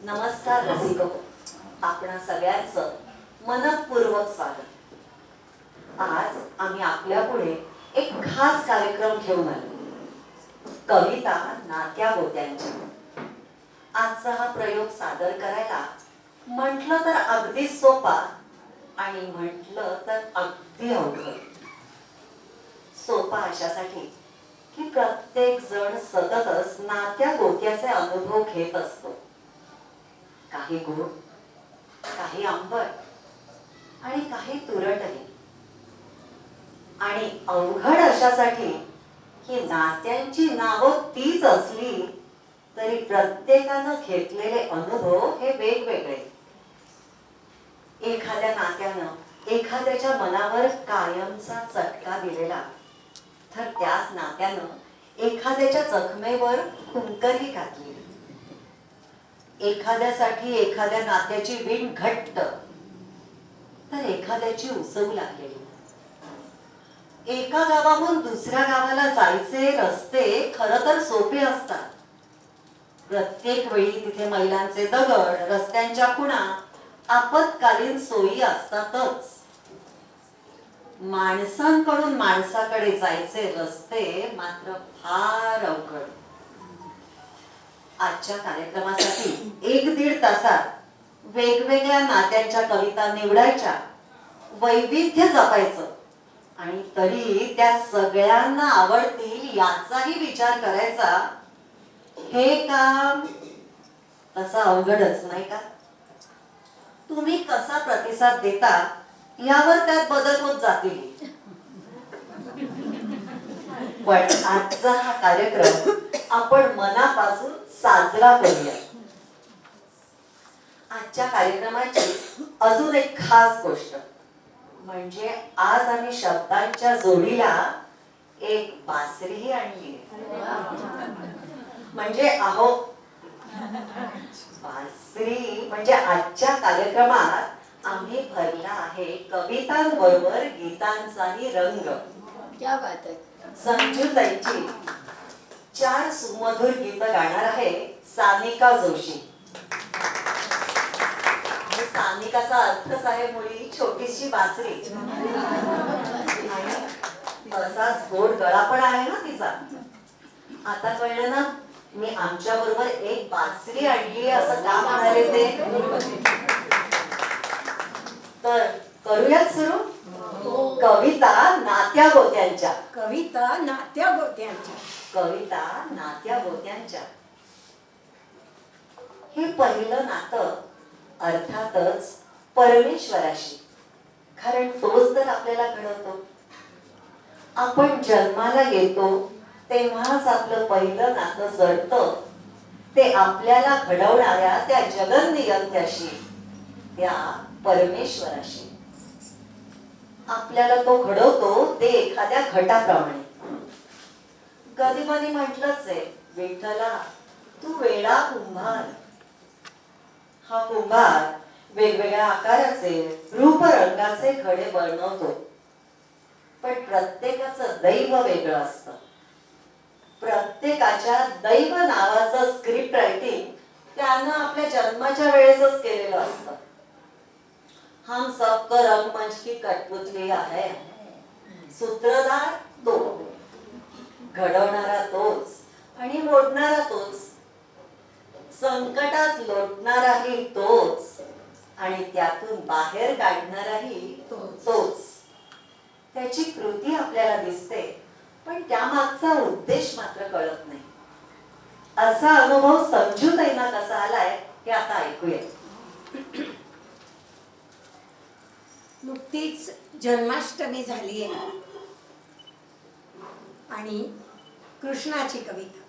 नमस्कार रसिक, आपणा सगळ्यांचं मनपूर्वक स्वागत। आज आम्ही आपल्या पुढे एक खास कार्यक्रम घेऊन आलो, कविता नात्या गोत्यांची। आजचा हा प्रयोग सादर करायला म्हटलं तर अगदी सोपा आणि म्हटलं तर अगदी अवघड। सोपा अशासाठी की प्रत्येक जण सततच नात्या गोत्याचे अनुभव घेत असतो, काही गोड, काही आंबट आणि काही तुरटही। आणि अवघड अशासाठी की नात्यांची नावं तीच असली तरी प्रत्येकानं घेतलेले अनुभव हे वेगवेगळे। एखाद्या नात्यानं एखाद्याच्या मनावर कायमचा चटका दिलेला, तर त्याच नात्यानं एखाद्याच्या जखमेवर खुंकरही घातली। एखाद्यासाठी एखाद्या नात्याची विण घट्ट, तर एखाद्याची उसवू लागलेली। एका गावाहून दुसऱ्या गावाला जायचे रस्ते खरं तर सोपे असतात। प्रत्येक वेळी तिथे मैलांचे दगड, रस्त्यांच्या खुणा, आपत्कालीन सोयी असतातच। माणसांकडून माणसाकडे जायचे रस्ते मात्र फार अवघड। आजच्या कार्यक्रमासाठी 1-1.5 तासात वेगवेगळ्या नात्यांच्या कविता निवडायच्या, वैविध्य जपायचं आणि तरी त्या सगळ्यांना आवडतील याचाही विचार करायचा। हे काम तसं अवघडच नाही का? तुम्ही कसा प्रतिसाद देता यावर त्यात बदल होत जातील। पण आजचा हा कार्यक्रम आपण मनापासून साजरा करूया। आजच्या कार्यक्रमाची अजून एक खास गोष्ट म्हणजे आज आम्ही शब्दांच्या जोडीला एक बासरीही आणली। म्हणजे अहो, बासरी म्हणजे आजच्या कार्यक्रमात आम्ही भरला आहे कवितांबरोबर गीतांचाही रंग। क्या बात है। संजूताईची 4 सुमधुर गीत गाणार आहे सानिका जोशी। सानिकाचा अर्थच आहे मुळी छोटीशी बासरी, आणि तसाच गोड गळा पण आहे ना तिचा। आता कळलं ना मी आमच्या बरोबर एक बासरी आणली असं का म्हणाले ते? तर करूयात सुरू कविता नात्या गोत्यांच्या। कविता नात्या गोत्यांच्या। कविता नात्या गोत्यांच्या। हे पहिलं नातं अर्थातच परमेश्वराशी, कारण तोच तर आपल्याला घडवतो। आपण जन्माला येतो तेव्हाच आपलं पहिलं नातं जडतं ते आपल्याला घडवणाऱ्या त्या जगन्नियंत्याशी, त्या परमेश्वराशी। आपल्याला तो घडवतो ते एखाद्या घटाप्रमाणे। गदिमाने म्हटलंच आहे, विठ्ठला तू वेडा कुंभार। हा कुंभार वेगवेगळ्या आकाराचे, रूप रंगाचे घडे बनवतो, पण प्रत्येकाचं दैव वेगळं असतं। प्रत्येकाच्या दैव नावाचं स्क्रिप्ट रायटिंग त्यानं आपल्या जन्माच्या वेळेसच केलेलं असतं। हम सबका रंगमंच की कठपुतली आहे, सूत्रधार तो, घडवणारा तोच आणि मोडणारा तोच, संकटात लोटणाराही तोच आणि त्यातून बाहेर काढणाराही तोच। त्याची कृती आपल्याला दिसते पण त्यामागचा उद्देश मात्र कळत नाही। असा अनुभव संजूताईंना कसा आलाय हे आता ऐकूया। नुकतीच जन्माष्टमी झाली आहे आणि कृष्णाची कविता।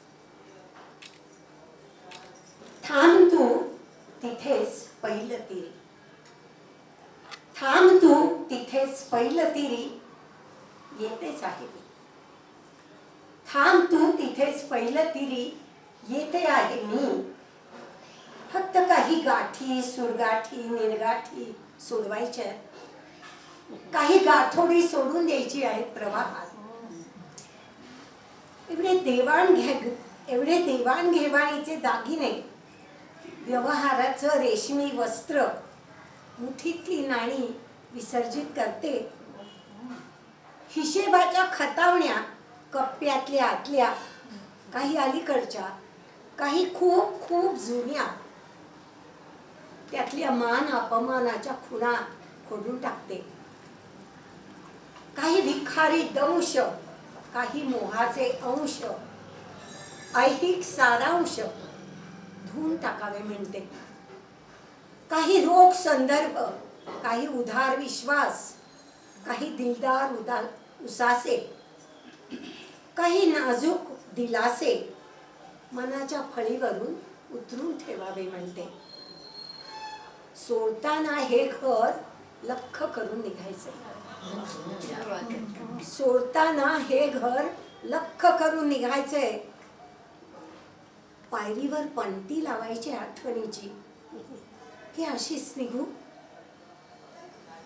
थांब तू तिथेच पहिलं तिरी, थांब तू तिथेच पहिलं तिरी, येतेच आहे मी। थांब तू तिथेच पहिलं तिरी, येते आहे मी। फक्त काही गाठी, सुरगाठी, निर्गाठी सोडवायच्या, काही गाठोडी सोडून द्यायची आहेत प्रवाहात। एवढे देवाणघेवाणीचे दागिने व्यवहाराचं रेशमी वस्त्र, मुठीतली नाणी विसर्जित करते. हिशेबाच्या खतावण्या कप्प्यातल्या आतल्या, काही अलीकडच्या, काही खूप खूप जुन्या, त्यातल्या मान अपमानाच्या खुणा खोडून टाकते. काही भिखारी दंश, काही मोहाचे अंश, ऐहिक सारांश धुवून टाकावे म्हणते. काही रोग संदर्भ, काही उधार विश्वास, काही दिलदार उसासे, काही नाजूक दिलासे मनाच्या फळीवरून उतरून ठेवावे म्हणते. सोडताना हे घर लख्ख करून निघायचे. सोडताना हे घर लख्ख करून निघायचे. पायरीवर पणती लावायची आठवणीची की अशीच निघू.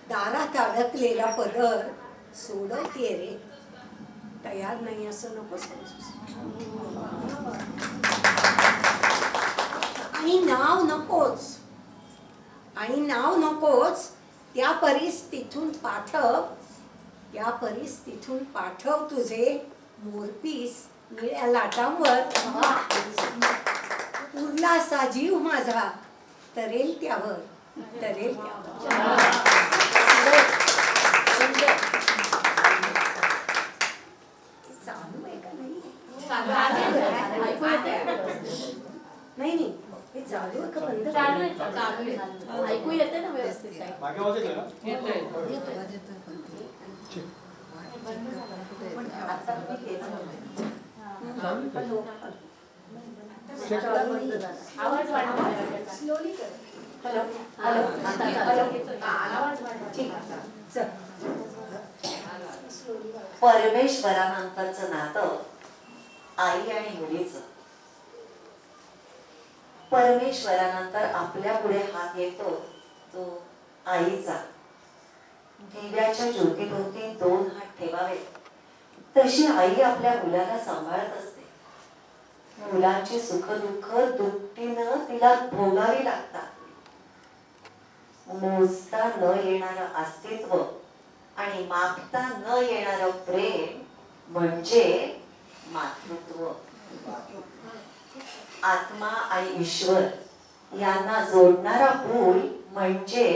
दारात अडकलेला पदर सोडवते रे, तयार नाही असं नको समजू. आणि नाव नकोच, आणि नाव नकोच. त्या परिस्थितीतून पाठव, त्या परिस्थितीतून पाठव तुझे मोरपीस निळ्या लाटांवर. उरलासा जीव माझा तरेल त्यावर, तरेल त्यावर. चालू आहे का नाही? नाही नाही, हे चालू आहे का बंद? ऐकू येते ना व्यवस्थित? आता मी हेच म्हणते. आवाज वाढवा. स्लोली कर. Hello hello hello. ठीक आहे. चल. परमेश्वरानंतरचं नातं आई आणि मुलीचं. परमेश्वरानंतर आपल्या पुढे हात येतो तो आईचा. दिव्याच्या ज्योतीभोवती 2 हात ठेवावे तशी आई आपल्या मुलाला सांभाळत असते. मुलांची सुख दुःख दुपटीनं तिला भोगावी लागतात. मोजता न येणारं अस्तित्व आणि मापता न येणारं प्रेम म्हणजे मातृत्व. आत्मा आणि ईश्वर यांना जोडणारा पूल म्हणजे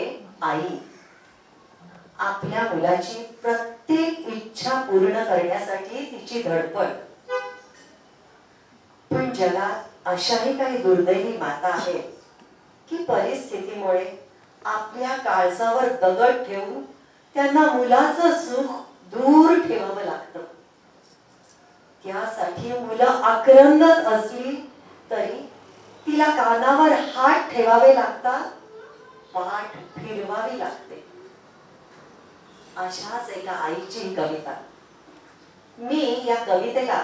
आई. आपल्या मुलाची प्रत्येक इच्छा पूर्ण करण्यासाठी तिची धडपड. पण जगात अशाही काही दुर्दैवी माता आहेत की परिस्थितीमुळे आपल्या काळजावर दगड ठेवून त्यांना मुलाचं सुख दूर ठेवावं लागतं. त्यासाठी मुलं आक्रंदत असली तरी तिला कानावर हात ठेवावे लागतात, पाठ फिरवावी लागते. अशाच एका आईची कविता. मी या कवितेला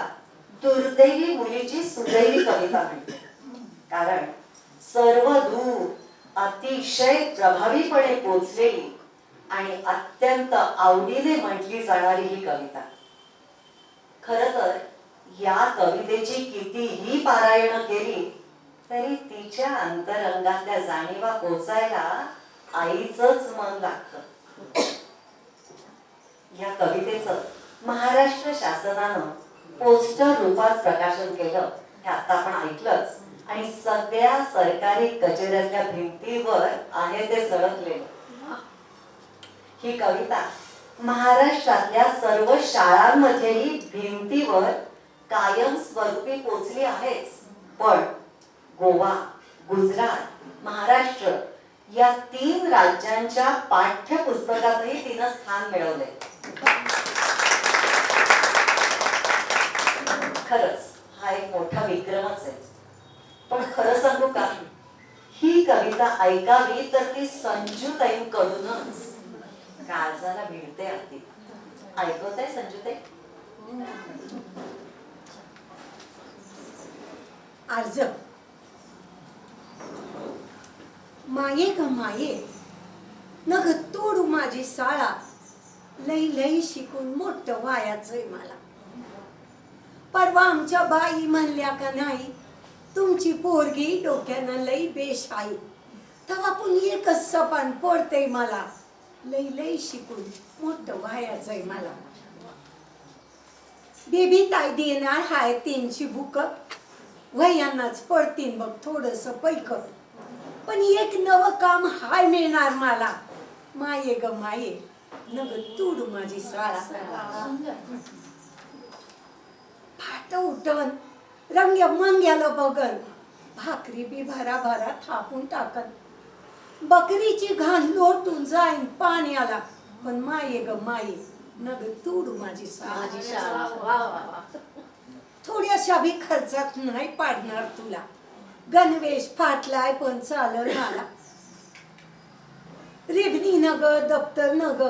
दुर्दैवी मुलीची सुदैवी कविता म्हणते. कारण सर्व दूर अतिशय प्रभावीपणे पोचलेली आणि अत्यंत आवडीने म्हटली जाणारी ही कविता. खर तर या कवितेची कितीही पारायण केली तरी तिच्या अंतरंगातल्या जाणीवा पोचायला आईचंच मन लागतं. या कवितेचं महाराष्ट्र शासनानं पोस्टर रूपात प्रकाशन केलं हे आता आपण ऐकलंच. आणि सगळ्या सरकारी कचेऱ्यातल्या भिंतीवर आहे ते झळकलेलं. ही कविता महाराष्ट्रातल्या सर्व शाळांमध्येही भिंतीवर कायम स्वरूपी पोचली आहेच. पण गोवा, गुजरात, महाराष्ट्र या 3 राज्यांच्या पाठ्यपुस्तकातही तिनं स्थान मिळवले. खरंच हा एक मोठा विक्रमच आहे. पण खरं सांगू का, ही कविता ऐकावी तर ती संजूताईंकडूनच काळजाला भिडते. अगदी ऐकवताय संजूताई? अर्ज. माये ग माये, नग तोडू माझी साळा, लई लई शिकून मोठं व्हायचंय मला. परवा आमच्या बाई म्हणल्या का नाही, तुमची पोरगी डोक्यानं लई बेश आहे. तेव्हा पण एकच सपान पडतंय मला, लई लई शिकून मोठं व्हायचंय मला. बेबी ताई देणार हाय 300 बुक, वयांनाच पडतीन बघ थोडस पैक. पण एक नवं काम हाय मिळणार मला, माये ग माये नग तूड माझी शाळा. फाट उठन रंग्या मंग्याला बघन, भाकरी बी भरा भरा थापून टाकन. बकरीची घाण लोटून जाईन पाण्याला, पण माये ग माये नग तूड माझी शाळा. वा वा वा. थोड्याशा भी खर्चात नाही पाडणार तुला, गणवेश फाटलाय पण चालल मला. रेबनी नग दप्तर नग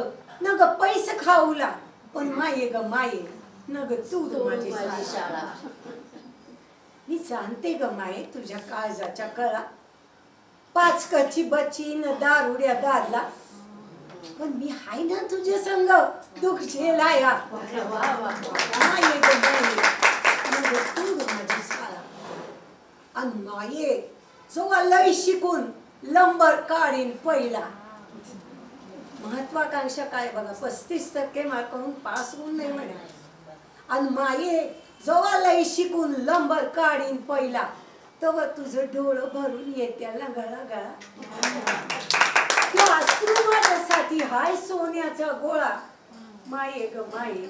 नग पैसे खाऊला, पण माये ग माये नग तूड माझी शाळा. मी जाणते ग माये तुझ्या काळजाच्या कळा, 5 कच्ची बच्ची न दारुड्या दारला, पण मी हाय ना तुझ्या संग दुःख झेलाया. माये ग माये नग तूड माझी शाळा. आणि माये जेव्हा लय शिकून लंबर काढीन पहिला. महत्वाकांक्षा काय बघा, 35% मार्कावरून पास होऊन नाही म्हणा. आणि माये जेव्हा लय शिकून लंबर काढीन पहिला, तेव्हा तुझं डोळं भरून येत्याला गळा गळा. माझ्यासाठी हाय सोन्याचा गोळा, माये ग माये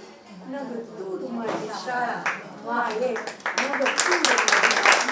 नग तूड माझी शाळा. माये नग तूड माझी शाळा.